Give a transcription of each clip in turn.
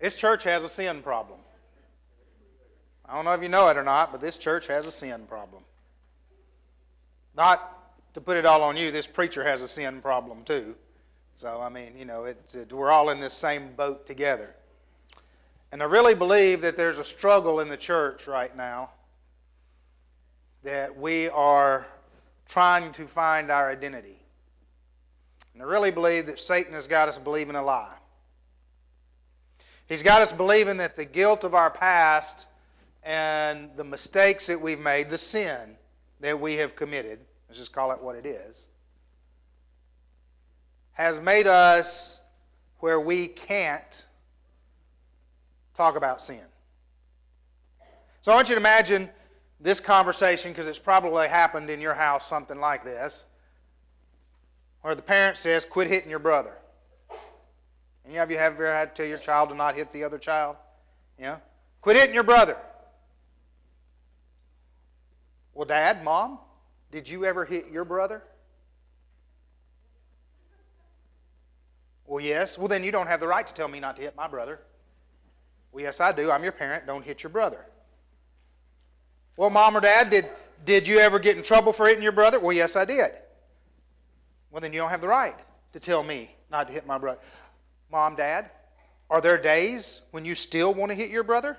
This church has a sin problem. I don't know if you know it or not, but this church has a sin problem. Not to put it all on you, this preacher has a sin problem too. So, I mean, we're all in this same boat together. And I really believe that there's a struggle in the church right now, that we are trying to find our identity. And I really believe that Satan has got us believing a lie. He's got us believing that the guilt of our past and the mistakes that we've made, the sin that we have committed, let's just call it what it is, has made us where we can't talk about sin. So I want you to imagine this conversation, because it's probably happened in your house, something like this, where the parent says, quit hitting your brother. Any of you have ever had to tell your child to not hit the other child? Yeah? Quit hitting your brother. Well, Dad, Mom, did you ever hit your brother? Well, yes. Well, then you don't have the right to tell me not to hit my brother. Well, yes, I do. I'm your parent. Don't hit your brother. Well, Mom or Dad, did you ever get in trouble for hitting your brother? Well, yes, I did. Well, then you don't have the right to tell me not to hit my brother. Mom, Dad, are there days when you still want to hit your brother?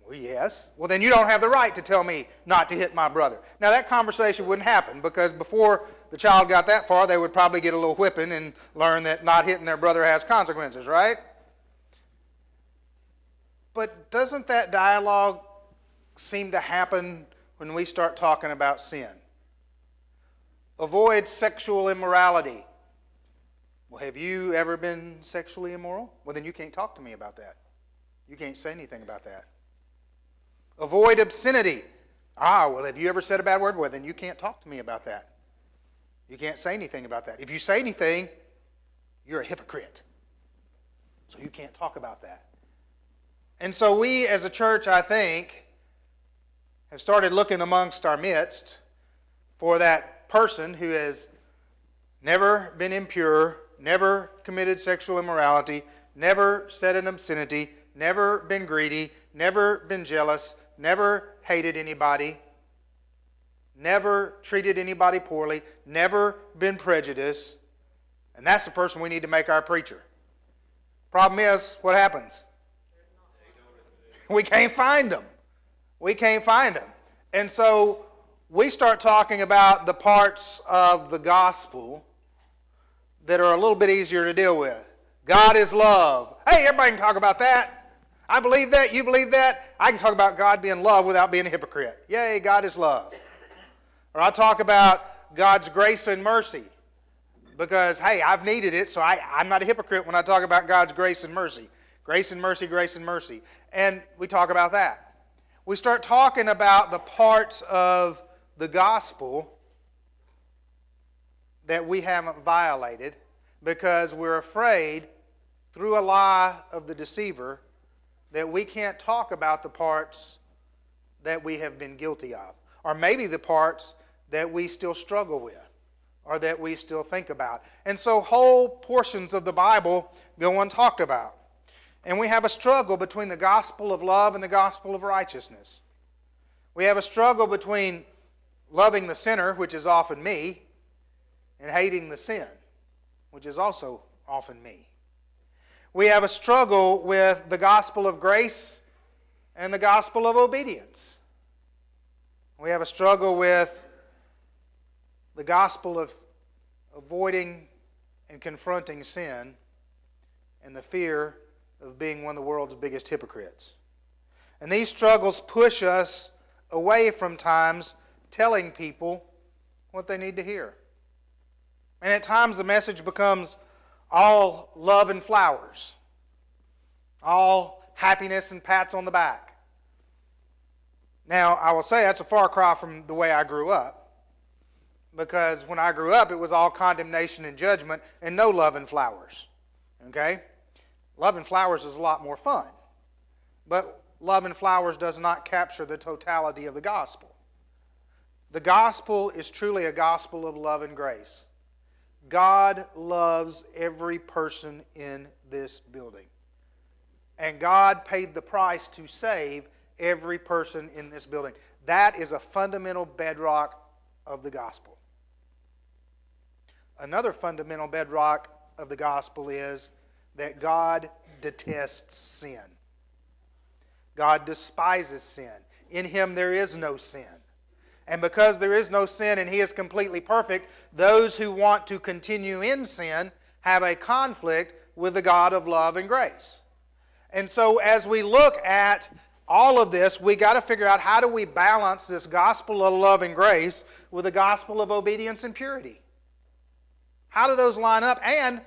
Well, yes. Well, then you don't have the right to tell me not to hit my brother. Now, that conversation wouldn't happen, because before the child got that far, they would probably get a little whipping and learn that not hitting their brother has consequences, right? But doesn't that dialogue seem to happen when we start talking about sin? Avoid sexual immorality. Well, have you ever been sexually immoral? Well, then you can't talk to me about that. You can't say anything about that. Avoid obscenity. Well, have you ever said a bad word? Well, then you can't talk to me about that. You can't say anything about that. If you say anything, you're a hypocrite. So you can't talk about that. And so we as a church, I think, have started looking amongst our midst for that person who has never been impure, never committed sexual immorality, never said an obscenity, never been greedy, never been jealous, never hated anybody, never treated anybody poorly, never been prejudiced. And that's the person we need to make our preacher. Problem is, what happens? We can't find them. We can't find them. And so we start talking about the parts of the gospel that are a little bit easier to deal with. God is love. Hey, everybody can talk about that. I believe that. You believe that. I can talk about God being love without being a hypocrite. Yay, God is love. Or I talk about God's grace and mercy because, hey, I've needed it, so I'm not a hypocrite when I talk about God's grace and mercy. Grace and mercy, grace and mercy. And we talk about that. We start talking about the parts of the gospel that we haven't violated because we're afraid, through a lie of the deceiver, that we can't talk about the parts that we have been guilty of. Or maybe the parts that we still struggle with or that we still think about. And so whole portions of the Bible go untalked about. And we have a struggle between the gospel of love and the gospel of righteousness. We have a struggle between loving the sinner, which is often me, and hating the sin, which is also often me. We have a struggle with the gospel of grace and the gospel of obedience. We have a struggle with the gospel of avoiding and confronting sin and the fear of being one of the world's biggest hypocrites. And these struggles push us away from times telling people what they need to hear. And at times the message becomes all love and flowers, all happiness and pats on the back. Now, I will say that's a far cry from the way I grew up, because when I grew up, it was all condemnation and judgment and no love and flowers. Okay? Love and flowers is a lot more fun, but love and flowers does not capture the totality of the gospel. The gospel is truly a gospel of love and grace. God loves every person in this building. And God paid the price to save every person in this building. That is a fundamental bedrock of the gospel. Another fundamental bedrock of the gospel is that God detests sin. God despises sin. In Him there is no sin. And because there is no sin and He is completely perfect, those who want to continue in sin have a conflict with the God of love and grace. And so as we look at all of this, we got to figure out how do we balance this gospel of love and grace with the gospel of obedience and purity. How do those line up? And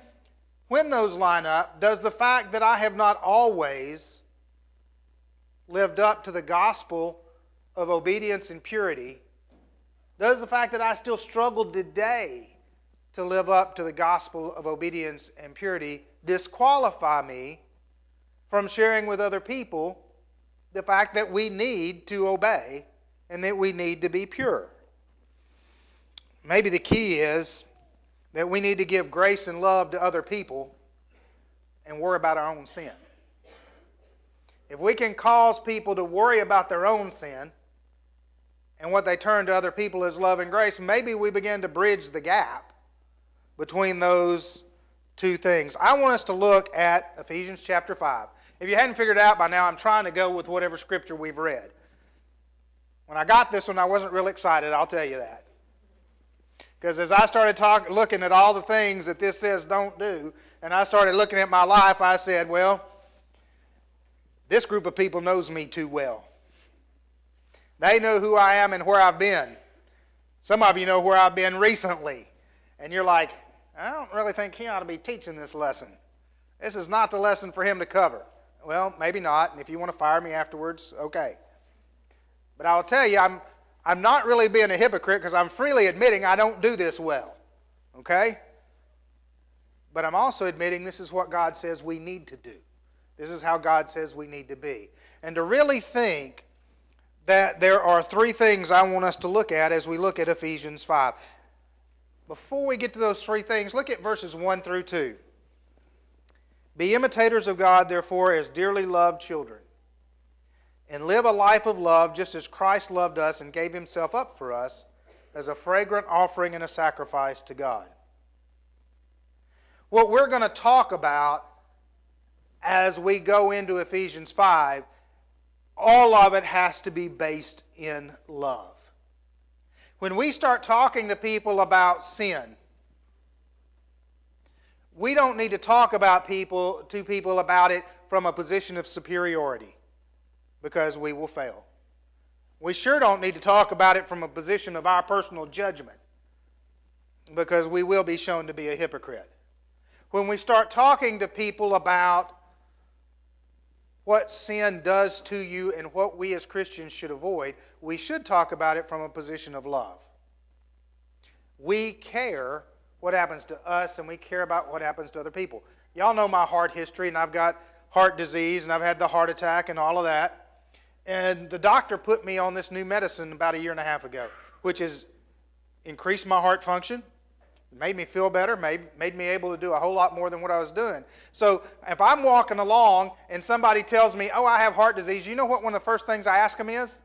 when those line up, does the fact that I have not always lived up to the gospel of obedience and purity, does the fact that I still struggle today to live up to the gospel of obedience and purity disqualify me from sharing with other people the fact that we need to obey and that we need to be pure? Maybe the key is that we need to give grace and love to other people and worry about our own sin. If we can cause people to worry about their own sin and what they turn to other people as love and grace, maybe we begin to bridge the gap between those two things. I want us to look at Ephesians chapter 5. If you hadn't figured it out by now, I'm trying to go with whatever scripture we've read. When I got this one, I wasn't real excited, I'll tell you that. Because as I started looking at all the things that this says don't do, and I started looking at my life, I said, well, this group of people knows me too well. They know who I am and where I've been. Some of you know where I've been recently. And you're like, I don't really think he ought to be teaching this lesson. This is not the lesson for him to cover. Well, maybe not, and if you want to fire me afterwards, okay. But I'll tell you, I'm not really being a hypocrite because I'm freely admitting I don't do this well, okay? But I'm also admitting this is what God says we need to do. This is how God says we need to be. And to really think that there are three things I want us to look at as we look at Ephesians 5. Before we get to those three things, look at verses 1 through 2. Be imitators of God, therefore, as dearly loved children, and live a life of love just as Christ loved us and gave Himself up for us as a fragrant offering and a sacrifice to God. What we're going to talk about as we go into Ephesians 5, all of it has to be based in love. When we start talking to people about sin, we don't need to talk to people about it from a position of superiority, because we will fail. We sure don't need to talk about it from a position of our personal judgment, because we will be shown to be a hypocrite. When we start talking to people about what sin does to you and what we as Christians should avoid, we should talk about it from a position of love. We care what happens to us, and we care about what happens to other people. Y'all know my heart history, and I've got heart disease, and I've had the heart attack and all of that. And the doctor put me on this new medicine about 1.5 years ago, which has increased my heart function, made me feel better, made me able to do a whole lot more than what I was doing. So if I'm walking along and somebody tells me, oh, I have heart disease, you know what one of the first things I ask them is?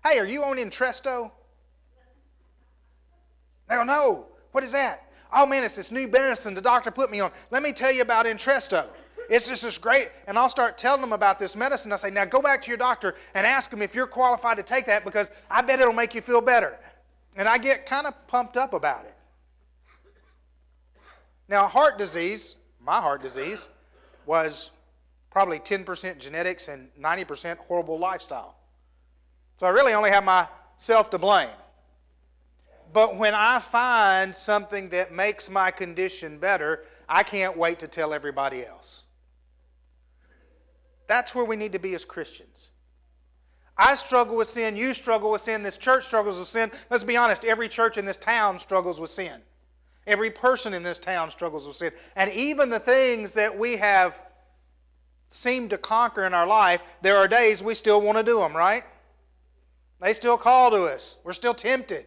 Hey, are you on Entresto? They go, no. What is that? Oh man, it's this new medicine the doctor put me on. Let me tell you about Entresto. It's just this great, and I'll start telling them about this medicine. I say, now go back to your doctor and ask him if you're qualified to take that, because I bet it'll make you feel better. And I get kind of pumped up about it. Now, my heart disease, was probably 10% genetics and 90% horrible lifestyle. So I really only have myself to blame. But when I find something that makes my condition better, I can't wait to tell everybody else. That's where we need to be as Christians. I struggle with sin, you struggle with sin, this church struggles with sin. Let's be honest, every church in this town struggles with sin. Every person in this town struggles with sin. And even the things that we have seemed to conquer in our life, there are days we still want to do them, right? They still call to us. We're still tempted.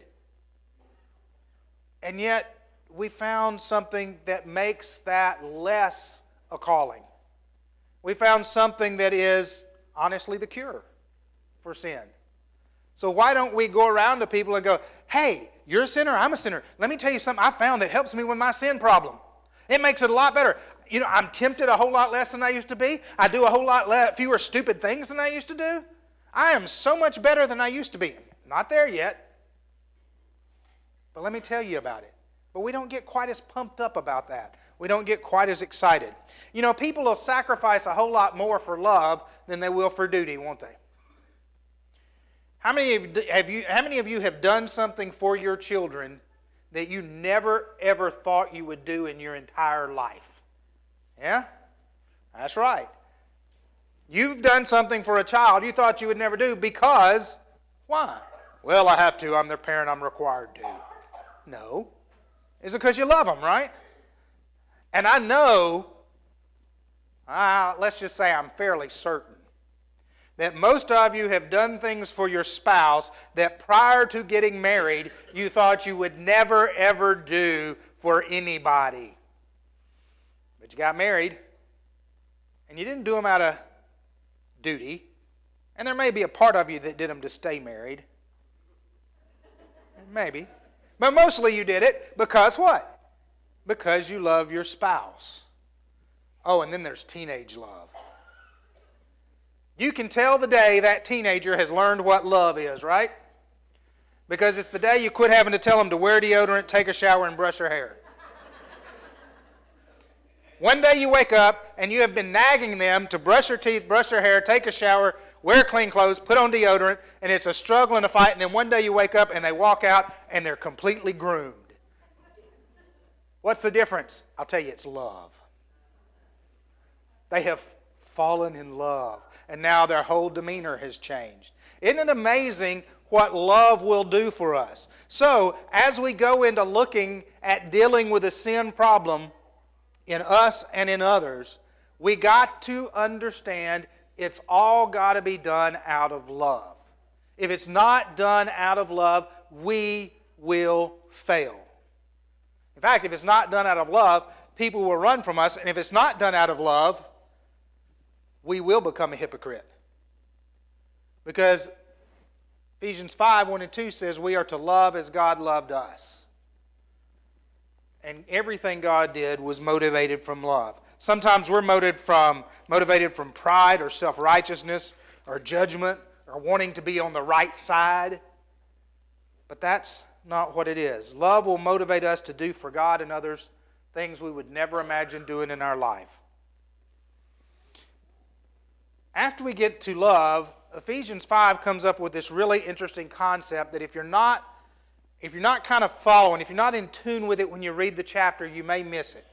And yet, we found something that makes that less a calling. We found something that is, honestly, the cure for sin. So why don't we go around to people and go, hey, you're a sinner, I'm a sinner. Let me tell you something I found that helps me with my sin problem. It makes it a lot better. You know, I'm tempted a whole lot less than I used to be. I do a whole lot fewer stupid things than I used to do. I am so much better than I used to be. Not there yet. But let me tell you about it. But we don't get quite as pumped up about that. We don't get quite as excited. You know, people will sacrifice a whole lot more for love than they will for duty, won't they? How many of you have done something for your children that you never ever thought you would do in your entire life? Yeah? That's right. You've done something for a child you thought you would never do because, why? Well, I have to. I'm their parent. I'm required to. No. It's because you love them, right? And I know, let's just say I'm fairly certain, that most of you have done things for your spouse that prior to getting married, you thought you would never, ever do for anybody. But you got married, and you didn't do them out of duty, and there may be a part of you that did them to stay married. Maybe. But mostly you did it because what? Because you love your spouse. Oh, and then there's teenage love. You can tell the day that teenager has learned what love is, right? Because it's the day you quit having to tell them to wear deodorant, take a shower, and brush their hair. One day you wake up and you have been nagging them to brush their teeth, brush their hair, take a shower, wear clean clothes, put on deodorant, and it's a struggle and a fight, and then one day you wake up and they walk out and they're completely groomed. What's the difference? I'll tell you, it's love. They have fallen in love, and now their whole demeanor has changed. Isn't it amazing what love will do for us? So, as we go into looking at dealing with a sin problem in us and in others, we got to understand it's all got to be done out of love. If it's not done out of love, we will fail. In fact, if it's not done out of love, people will run from us, and if it's not done out of love, we will become a hypocrite. Because Ephesians 5:1-2 says we are to love as God loved us. And everything God did was motivated from love. Sometimes we're motivated from pride or self-righteousness or judgment or wanting to be on the right side. But that's not what it is. Love will motivate us to do for God and others things we would never imagine doing in our life. After we get to love, Ephesians 5 comes up with this really interesting concept that if you're not kind of following, if you're not in tune with it when you read the chapter, you may miss it.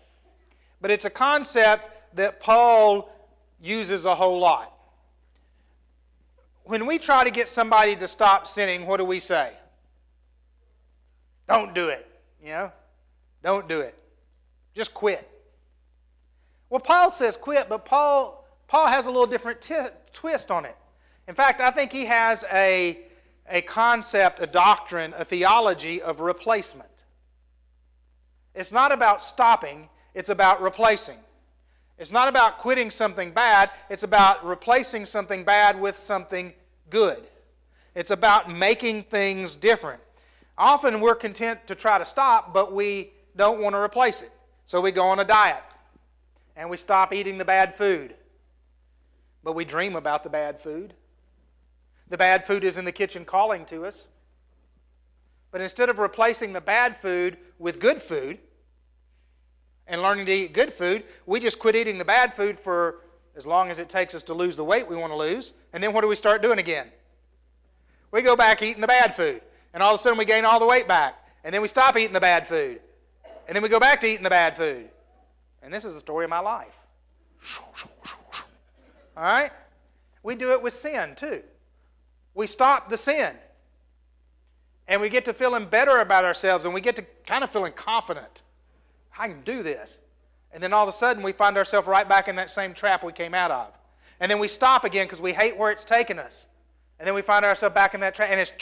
But it's a concept that Paul uses a whole lot. When we try to get somebody to stop sinning, what do we say? Don't do it. You know? Don't do it. Just quit. Well, Paul says quit, but Paul has a little different twist on it. In fact, I think he has a concept, a doctrine, a theology of replacement. It's not about stopping, it's about replacing. It's not about quitting something bad, it's about replacing something bad with something good. It's about making things different. Often we're content to try to stop, but we don't want to replace it. So we go on a diet, and we stop eating the bad food. But we dream about the bad food. The bad food is in the kitchen calling to us. But instead of replacing the bad food with good food and learning to eat good food, we just quit eating the bad food for as long as it takes us to lose the weight we want to lose. And then what do we start doing again? We go back eating the bad food. And all of a sudden we gain all the weight back. And then we stop eating the bad food. And then we go back to eating the bad food. And this is the story of my life. All right? We do it with sin too. We stop the sin. And we get to feeling better about ourselves, and we get to kind of feeling confident. I can do this. And then all of a sudden we find ourselves right back in that same trap we came out of. And then we stop again because we hate where it's taken us. And then we find ourselves back in that trap, and it's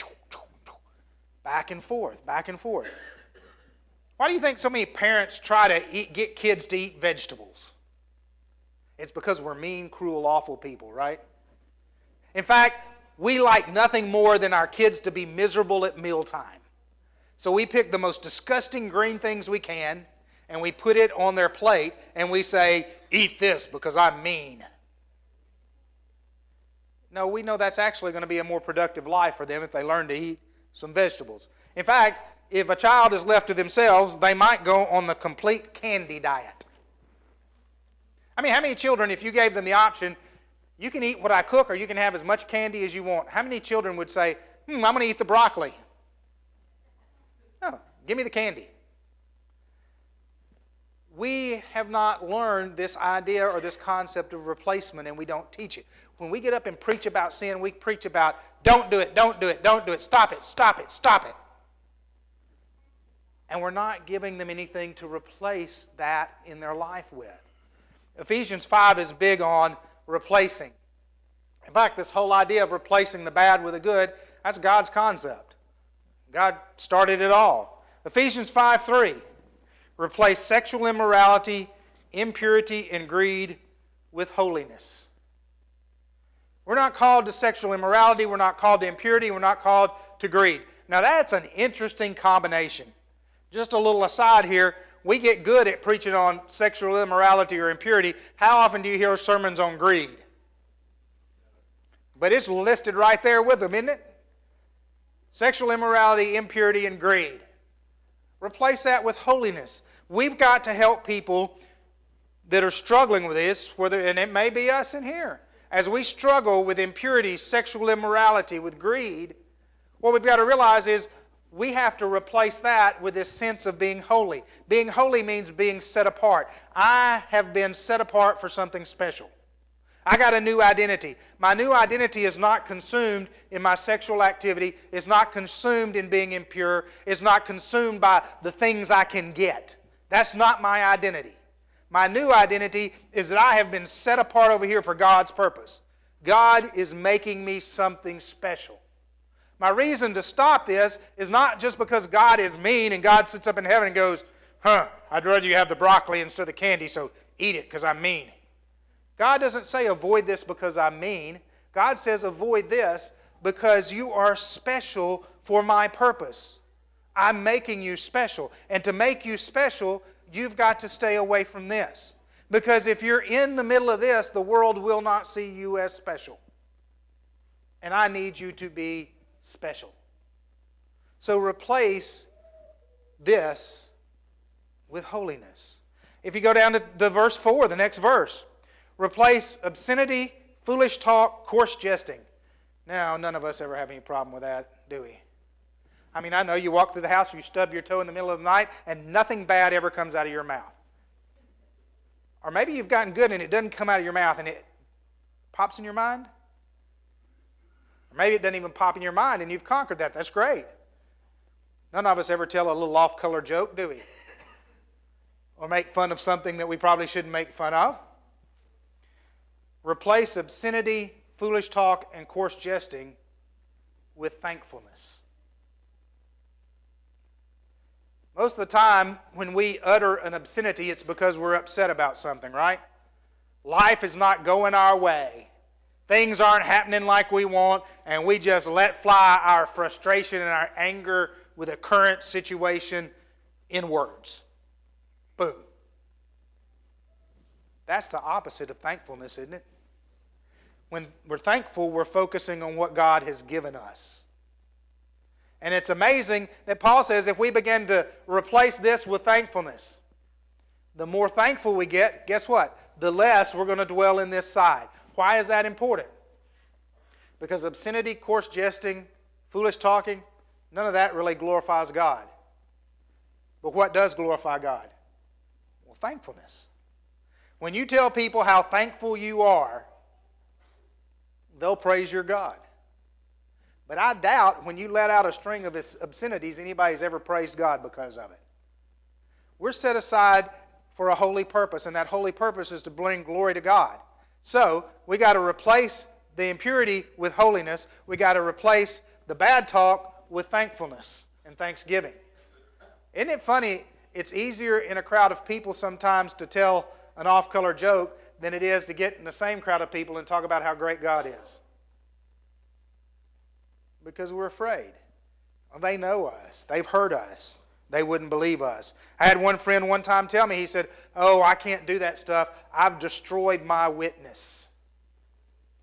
back and forth, back and forth. Why do you think so many parents try to get kids to eat vegetables? It's because we're mean, cruel, awful people, right? In fact, we like nothing more than our kids to be miserable at mealtime. So we pick the most disgusting green things we can, and we put it on their plate, and we say, eat this because I'm mean. No, we know that's actually going to be a more productive life for them if they learn to eat some vegetables. In fact, if a child is left to themselves, they might go on the complete candy diet. I mean, how many children, if you gave them the option, you can eat what I cook or you can have as much candy as you want, how many children would say, I'm going to eat the broccoli? No, give me the candy. We have not learned this idea or this concept of replacement, and we don't teach it. When we get up and preach about sin, we preach about, don't do it, don't do it, don't do it, stop it, stop it, stop it. And we're not giving them anything to replace that in their life with. Ephesians 5 is big on replacing. In fact, this whole idea of replacing the bad with the good, that's God's concept. God started it all. Ephesians 5:3, replace sexual immorality, impurity, and greed with holiness. We're not called to sexual immorality, we're not called to impurity, we're not called to greed. Now that's an interesting combination. Just a little aside here, we get good at preaching on sexual immorality or impurity. How often do you hear sermons on greed? But it's listed right there with them, isn't it? Sexual immorality, impurity, and greed. Replace that with holiness. We've got to help people that are struggling with this, and it may be us in here. As we struggle with impurity, sexual immorality, with greed, what we've got to realize is we have to replace that with this sense of being holy. Being holy means being set apart. I have been set apart for something special. I got a new identity. My new identity is not consumed in my sexual activity. It's not consumed in being impure. It's not consumed by the things I can get. That's not my identity. My new identity is that I have been set apart over here for God's purpose. God is making me something special. My reason to stop this is not just because God is mean and God sits up in heaven and goes, I'd rather you have the broccoli instead of the candy, so eat it because I'm mean. God doesn't say avoid this because I'm mean. God says avoid this because you are special for my purpose. I'm making you special. And to make you special, you've got to stay away from this. Because if you're in the middle of this, the world will not see you as special. And I need you to be special. So replace this with holiness. If you go down to verse 4, the next verse, replace obscenity, foolish talk, coarse jesting. Now, none of us ever have any problem with that, do we? I mean, I know you walk through the house, you stub your toe in the middle of the night, and nothing bad ever comes out of your mouth. Or maybe you've gotten good and it doesn't come out of your mouth and it pops in your mind. Or maybe it doesn't even pop in your mind and you've conquered that. That's great. None of us ever tell a little off-color joke, do we? Or make fun of something that we probably shouldn't make fun of. Replace obscenity, foolish talk, and coarse jesting with thankfulness. Most of the time, when we utter an obscenity, it's because we're upset about something, right? Life is not going our way. Things aren't happening like we want, and we just let fly our frustration and our anger with a current situation in words. Boom. That's the opposite of thankfulness, isn't it? When we're thankful, we're focusing on what God has given us. And it's amazing that Paul says if we begin to replace this with thankfulness, the more thankful we get, guess what? The less we're going to dwell in this side. Why is that important? Because obscenity, coarse jesting, foolish talking, none of that really glorifies God. But what does glorify God? Well, thankfulness. When you tell people how thankful you are, they'll praise your God. But I doubt when you let out a string of obscenities, anybody's ever praised God because of it. We're set aside for a holy purpose, and that holy purpose is to bring glory to God. So, we got to replace the impurity with holiness. We got to replace the bad talk with thankfulness and thanksgiving. Isn't it funny? it's easier in a crowd of people sometimes to tell an off-color joke than it is to get in the same crowd of people and talk about how great God is. Because we're afraid. Well, they know us. They've heard us. They wouldn't believe us. I had one friend one time tell me, he said, "Oh, I can't do that stuff. I've destroyed my witness.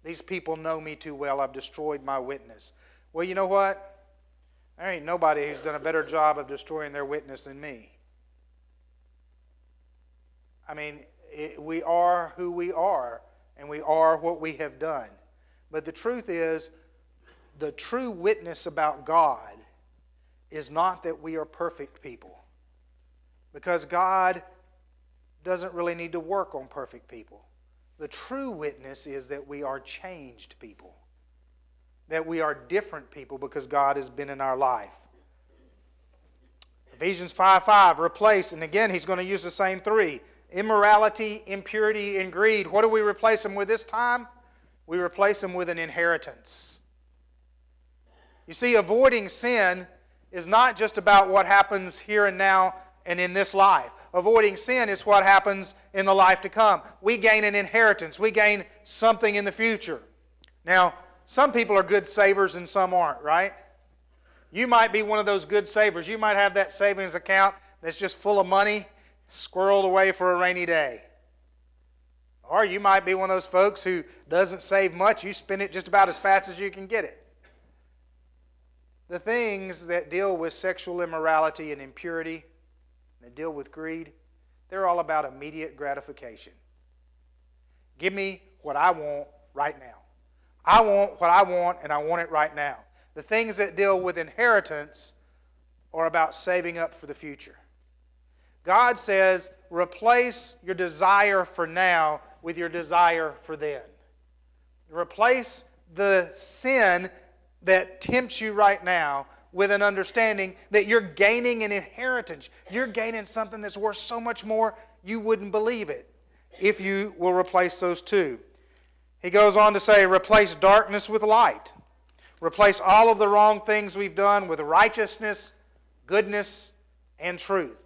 These people know me too well. I've destroyed my witness." Well, you know what? There ain't nobody who's done a better job of destroying their witness than me. I mean, we are who we are, and we are what we have done. But the truth is, the true witness about God is not that we are perfect people. Because God doesn't really need to work on perfect people. The true witness is that we are changed people. That we are different people because God has been in our life. Ephesians 5:5, replace, and again he's going to use the same three. Immorality, impurity, and greed. What do we replace them with this time? We replace them with an inheritance. You see, avoiding sin is not just about what happens here and now and in this life. Avoiding sin is what happens in the life to come. We gain an inheritance. We gain something in the future. Now, some people are good savers and some aren't, right? You might be one of those good savers. You might have that savings account that's just full of money, squirreled away for a rainy day. Or you might be one of those folks who doesn't save much. You spend it just about as fast as you can get it. The things that deal with sexual immorality and impurity, that deal with greed, they're all about immediate gratification. Give me what I want right now. I want what I want, and I want it right now. The things that deal with inheritance are about saving up for the future. God says, replace your desire for now with your desire for then. Replace the sin that tempts you right now with an understanding that you're gaining an inheritance. You're gaining something that's worth so much more you wouldn't believe it if you will replace those two. He goes on to say, replace darkness with light. Replace all of the wrong things we've done with righteousness, goodness, and truth.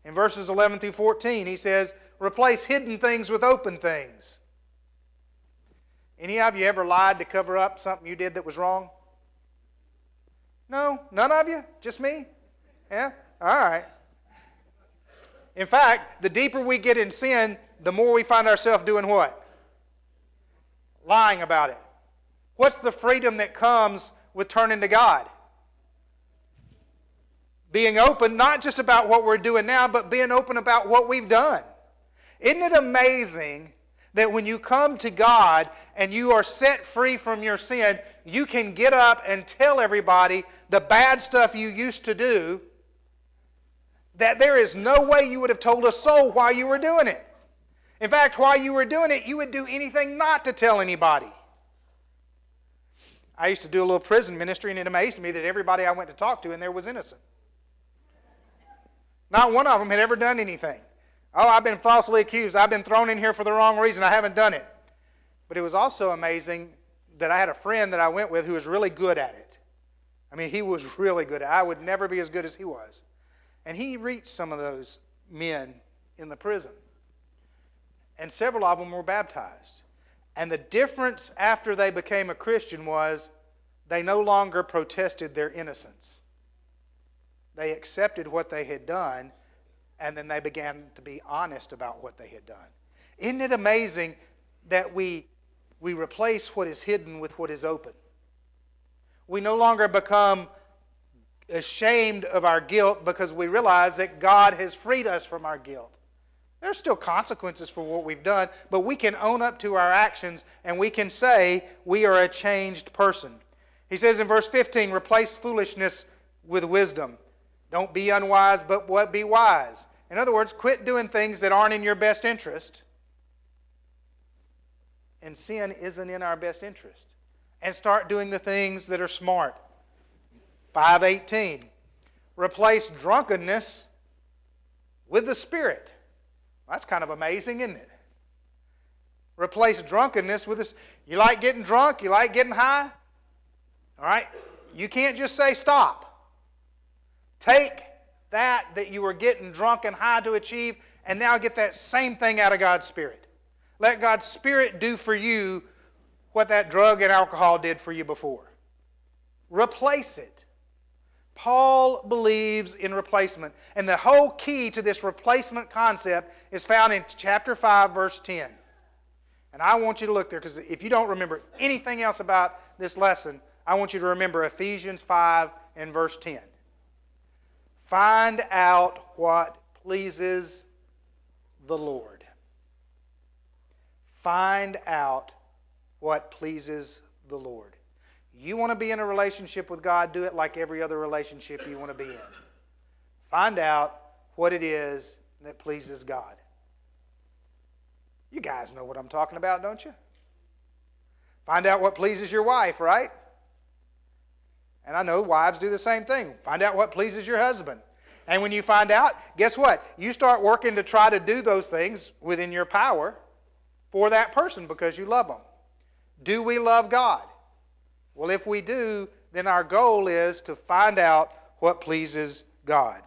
In verses 11 through 14, he says, replace hidden things with open things. Any of you ever lied to cover up something you did that was wrong? No? None of you? Just me? Yeah? All right. In fact, the deeper we get in sin, the more we find ourselves doing what? Lying about it. What's the freedom that comes with turning to God? Being open, not just about what we're doing now, but being open about what we've done. Isn't it amazing that when you come to God and you are set free from your sin, you can get up and tell everybody the bad stuff you used to do, that there is no way you would have told a soul why you were doing it. In fact, while you were doing it, you would do anything not to tell anybody. I used to do a little prison ministry, and it amazed me that everybody I went to talk to in there was innocent. Not one of them had ever done anything. Oh, I've been falsely accused. I've been thrown in here for the wrong reason. I haven't done it. But it was also amazing that I had a friend that I went with who was really good at it. I mean, he was really good at it. I would never be as good as he was. And he reached some of those men in the prison. And several of them were baptized. And the difference after they became a Christian was they no longer protested their innocence. They accepted what they had done, and then they began to be honest about what they had done. Isn't it amazing that we replace what is hidden with what is open? We no longer become ashamed of our guilt because we realize that God has freed us from our guilt. There's still consequences for what we've done, but we can own up to our actions and we can say we are a changed person. He says in verse 15, replace foolishness with wisdom. Don't be unwise, but be wise. In other words, quit doing things that aren't in your best interest. And sin isn't in our best interest. And start doing the things that are smart. 5:18. Replace drunkenness with the Spirit. That's kind of amazing, isn't it? Replace drunkenness with this. You like getting drunk? You like getting high? All right? You can't just say stop. Take that you were getting drunk and high to achieve, and now get that same thing out of God's Spirit. Let God's Spirit do for you what that drug and alcohol did for you before. Replace it. Paul believes in replacement. And the whole key to this replacement concept is found in chapter 5, verse 10. And I want you to look there, because if you don't remember anything else about this lesson, I want you to remember Ephesians 5 and verse 10. Find out what pleases the Lord. Find out what pleases the Lord. You want to be in a relationship with God, do it like every other relationship you want to be in. Find out what it is that pleases God. You guys know what I'm talking about, don't you? Find out what pleases your wife, right? And I know wives do the same thing. Find out what pleases your husband. And when you find out, guess what? You start working to try to do those things within your power for that person because you love them. Do we love God? Well, if we do, then our goal is to find out what pleases God.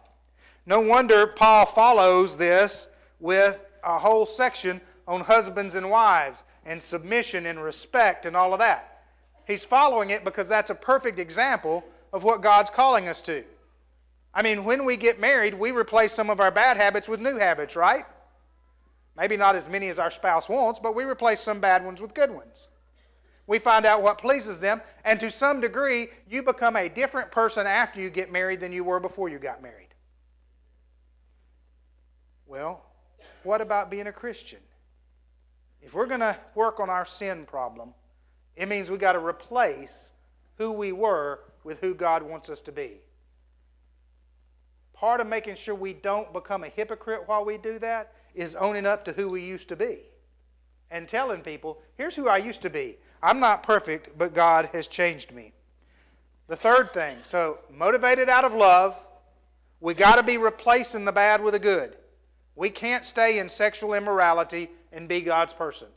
No wonder Paul follows this with a whole section on husbands and wives and submission and respect and all of that. He's following it because that's a perfect example of what God's calling us to. I mean, when we get married, we replace some of our bad habits with new habits, right? Maybe not as many as our spouse wants, but we replace some bad ones with good ones. We find out what pleases them, and to some degree, you become a different person after you get married than you were before you got married. Well, what about being a Christian? If we're going to work on our sin problem, it means we've got to replace who we were with who God wants us to be. Part of making sure we don't become a hypocrite while we do that is owning up to who we used to be and telling people, here's who I used to be. I'm not perfect, but God has changed me. The third thing, so motivated out of love, we got to be replacing the bad with the good. We can't stay in sexual immorality and be God's person.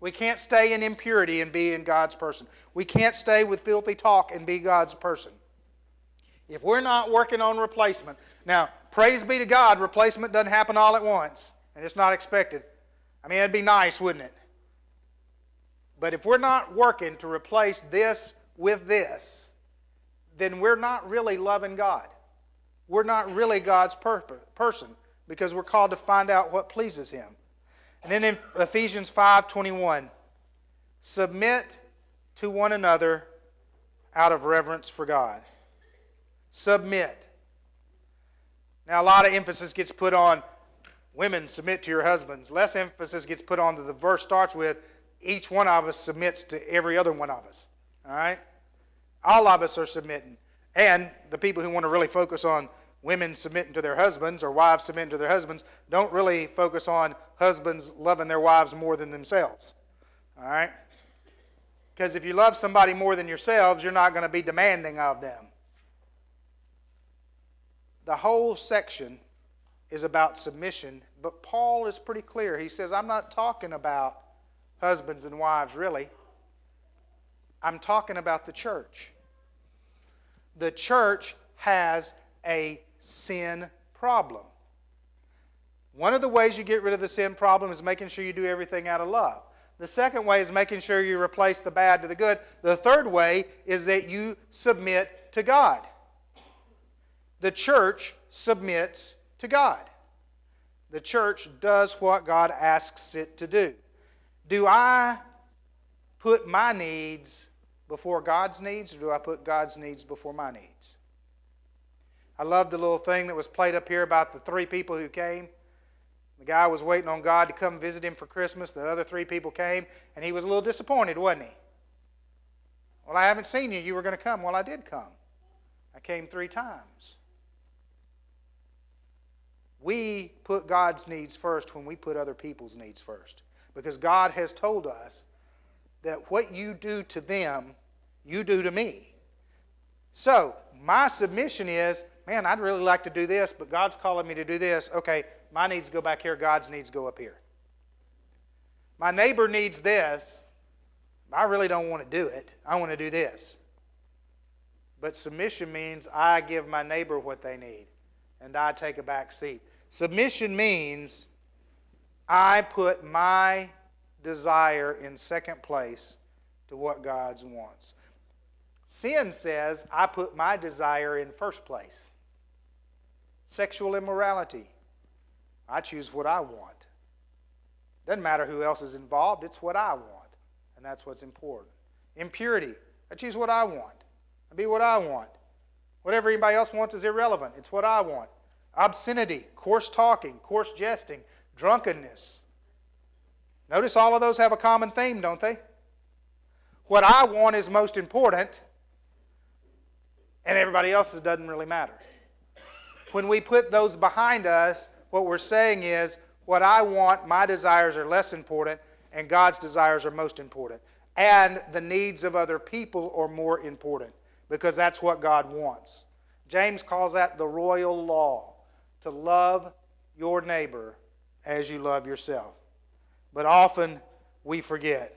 We can't stay in impurity and be in God's person. We can't stay with filthy talk and be God's person. If we're not working on replacement, now, praise be to God, replacement doesn't happen all at once, and it's not expected. I mean, it'd be nice, wouldn't it? But if we're not working to replace this with this, then we're not really loving God. We're not really God's person, because we're called to find out what pleases Him. And then in Ephesians 5:21, submit to one another out of reverence for God. Submit. Now, a lot of emphasis gets put on women, submit to your husbands. Less emphasis gets put on the verse starts with, each one of us submits to every other one of us. All right? All of us are submitting. And the people who want to really focus on women submitting to their husbands or wives submitting to their husbands don't really focus on husbands loving their wives more than themselves. All right? Because if you love somebody more than yourselves, you're not going to be demanding of them. The whole section is about submission, but Paul is pretty clear. He says, I'm not talking about husbands and wives, really. I'm talking about the church. The church has a sin problem. One of the ways you get rid of the sin problem is making sure you do everything out of love. The second way is making sure you replace the bad to the good. The third way is that you submit to God. The church submits to God. The church does what God asks it to do. Do I put my needs before God's needs, or do I put God's needs before my needs? I love the little thing that was played up here about the 3 people who came. The guy was waiting on God to come visit him for Christmas. The other 3 people came, and he was a little disappointed, wasn't he? Well, I haven't seen you. You were going to come. Well, I did come. I came 3 times. We put God's needs first when we put other people's needs first. Because God has told us that what you do to them, you do to me. So, my submission is, man, I'd really like to do this, but God's calling me to do this. Okay, my needs go back here, God's needs go up here. My neighbor needs this. I really don't want to do it. I want to do this. But submission means I give my neighbor what they need. and I take a back seat. Submission means I put my desire in second place to what God wants. Sin says I put my desire in first place. Sexual immorality. I choose what I want. Doesn't matter who else is involved, it's what I want. And that's what's important. Impurity. I choose what I want. I be what I want. Whatever anybody else wants is irrelevant. It's what I want. Obscenity, coarse talking, coarse jesting, drunkenness. Notice all of those have a common theme, don't they? What I want is most important, and everybody else's doesn't really matter. When we put those behind us, what we're saying is, what I want, my desires are less important, and God's desires are most important. And the needs of other people are more important, because that's what God wants. James calls that the royal law, to love your neighbor as you love yourself. But often we forget.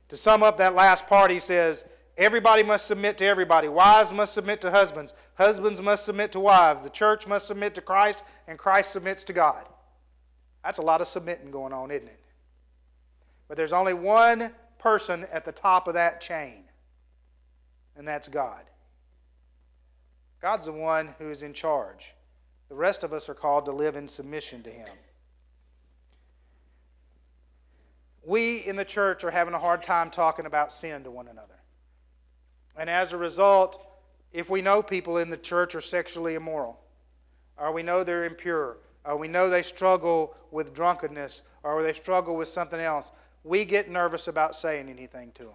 To sum up that last part, he says, everybody must submit to everybody. Wives must submit to husbands. Husbands must submit to wives. The church must submit to Christ, and Christ submits to God. That's a lot of submitting going on, isn't it? But there's only one person at the top of that chain, and that's God. God's the one who is in charge. The rest of us are called to live in submission to Him. We in the church are having a hard time talking about sin to one another. And as a result, if we know people in the church are sexually immoral, or we know they're impure, or we know they struggle with drunkenness, or they struggle with something else, we get nervous about saying anything to them.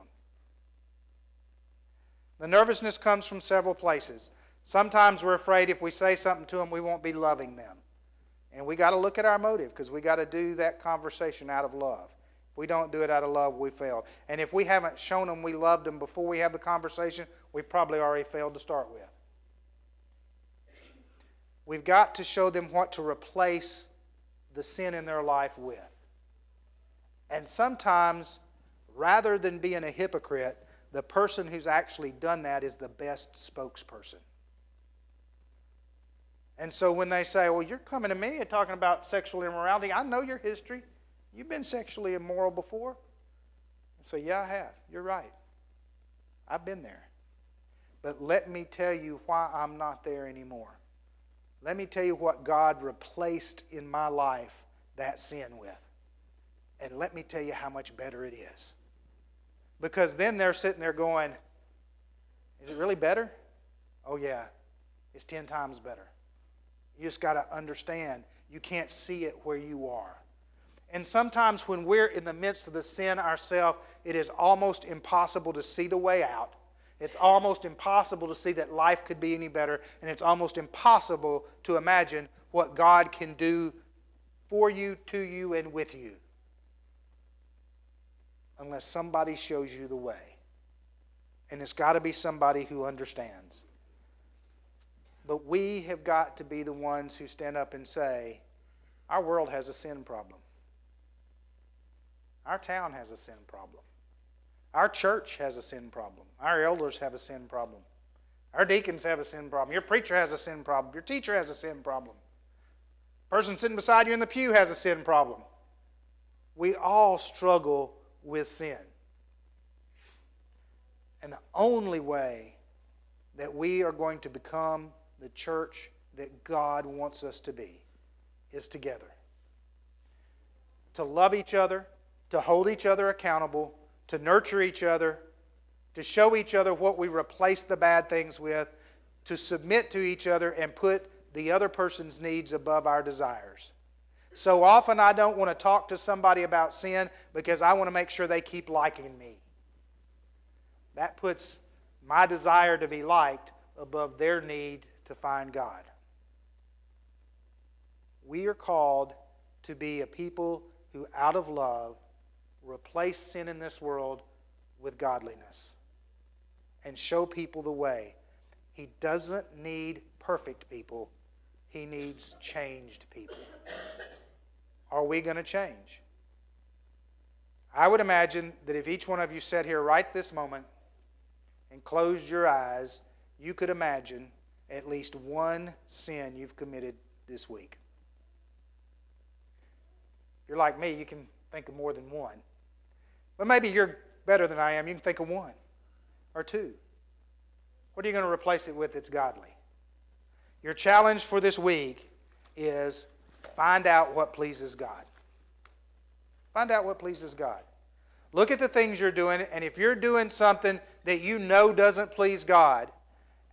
The nervousness comes from several places. Sometimes we're afraid if we say something to them, we won't be loving them. And we got to look at our motive, because we got to do that conversation out of love. If we don't do it out of love, we failed. And if we haven't shown them we loved them before we have the conversation, we probably already failed to start with. We've got to show them what to replace the sin in their life with. And sometimes, rather than being a hypocrite, the person who's actually done that is the best spokesperson. And so when they say, well, you're coming to me and talking about sexual immorality, I know your history. You've been sexually immoral before. I say, yeah, I have. You're right. I've been there. But let me tell you why I'm not there anymore. Let me tell you what God replaced in my life that sin with. And let me tell you how much better it is. Because then they're sitting there going, is it really better? Oh yeah, it's 10 times better. You just got to understand, you can't see it where you are. And sometimes when we're in the midst of the sin ourselves, it is almost impossible to see the way out. It's almost impossible to see that life could be any better. And it's almost impossible to imagine what God can do for you, to you, and with you. Unless somebody shows you the way. And it's got to be somebody who understands. But we have got to be the ones who stand up and say, our world has a sin problem. Our town has a sin problem. Our church has a sin problem. Our elders have a sin problem. Our deacons have a sin problem. Your preacher has a sin problem. Your teacher has a sin problem. The person sitting beside you in the pew has a sin problem. We all struggle with sin. And the only way that we are going to become the church that God wants us to be is together. To love each other, to hold each other accountable, to nurture each other, to show each other what we replace the bad things with, to submit to each other and put the other person's needs above our desires. So often I don't want to talk to somebody about sin because I want to make sure they keep liking me. That puts my desire to be liked above their need to find God. We are called to be a people who, out of love, replace sin in this world with godliness and show people the way. He doesn't need perfect people. He needs changed people. Are we going to change? I would imagine that if each one of you sat here right this moment and closed your eyes, you could imagine at least one sin you've committed this week. If you're like me, you can think of more than one. But maybe you're better than I am. You can think of one or two. What are you going to replace it with that's godly? Your challenge for this week is find out what pleases God. Find out what pleases God. Look at the things you're doing, and if you're doing something that you know doesn't please God,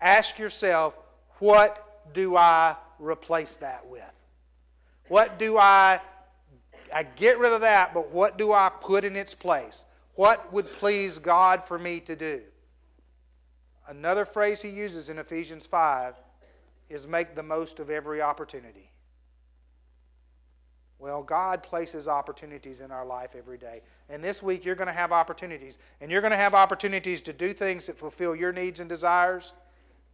ask yourself, what do I replace that with? What do I get rid of that, but what do I put in its place? What would please God for me to do? Another phrase he uses in Ephesians 5 is make the most of every opportunity. Well, God places opportunities in our life every day. And this week you're going to have opportunities. And you're going to have opportunities to do things that fulfill your needs and desires.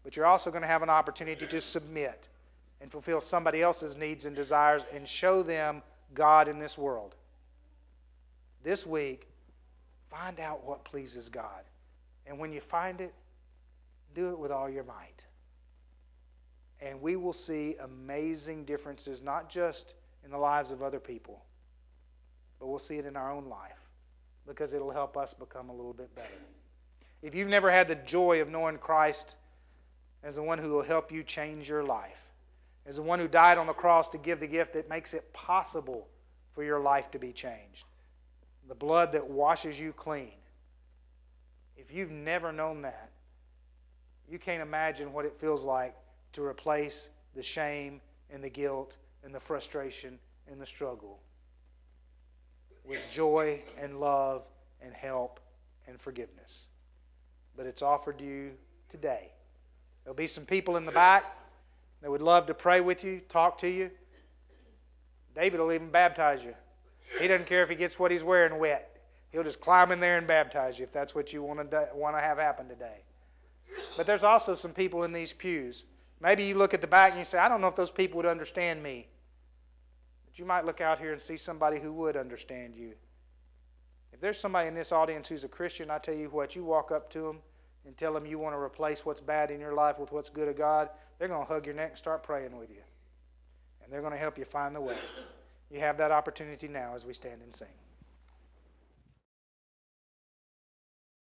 But you're also going to have an opportunity to submit and fulfill somebody else's needs and desires and show them God in this world. This week, find out what pleases God. And when you find it, do it with all your might. And we will see amazing differences, not just in the lives of other people, but we'll see it in our own life because it'll help us become a little bit better. If you've never had the joy of knowing Christ as the one who will help you change your life, as the one who died on the cross to give the gift that makes it possible for your life to be changed, the blood that washes you clean, if you've never known that, you can't imagine what it feels like to replace the shame and the guilt and the frustration and the struggle with joy and love and help and forgiveness. But it's offered to you today. There'll be some people in the back that would love to pray with you, talk to you. David will even baptize you. He doesn't care if he gets what he's wearing wet. He'll just climb in there and baptize you if that's what you want to have happen today. But there's also some people in these pews. Maybe you look at the back and you say, I don't know if those people would understand me. But you might look out here and see somebody who would understand you. If there's somebody in this audience who's a Christian, I tell you what, you walk up to them and tell them you want to replace what's bad in your life with what's good of God, they're going to hug your neck and start praying with you. And they're going to help you find the way. You have that opportunity now as we stand and sing.